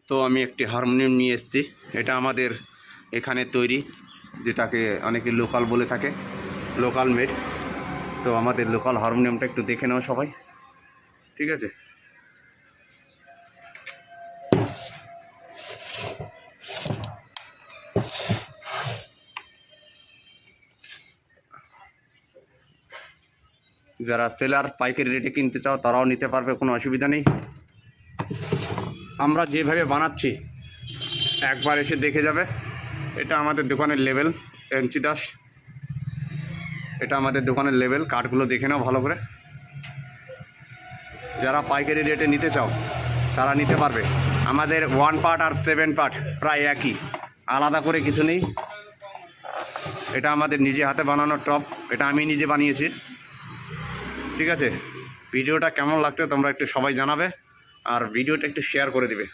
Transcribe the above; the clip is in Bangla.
তো আমি একটি হারমোনিয়াম নিয়ে এসেছি। এটা আমাদের এখানে তৈরি, যেটাকে অনেকে লোকাল বলে থাকে, লোকাল মেড। তো আমাদের লোকাল হারমোনিয়ামটা একটু দেখে নাও সবাই, ঠিক আছে? যারা সেলার পাইকারি রেটে কিনতে চাও তারাও নিতে পারবে, কোনো অসুবিধা নেই। আমরা যেভাবে বানাচ্ছি একবার এসে দেখে যাবে। এটা আমাদের দোকানের লেবেল, এমসি দাস। এটা আমাদের দোকানের লেবেল, কাঠগুলো দেখে নাও ভালো করে। যারা পাইকারি রেটে নিতে চাও তারা নিতে পারবে। আমাদের 1 পার্ট আর 7 পার্ট প্রায় একই, আলাদা করে কিছু নেই। এটা আমাদের নিজে হাতে বানানো টপ, এটা আমি নিজে বানিয়েছি, ঠিক আছে? ভিডিওটা কেমন লাগছে তোমরা একটু সবাই জানাবে, আর ভিডিওটা একটু শেয়ার করে দিবে।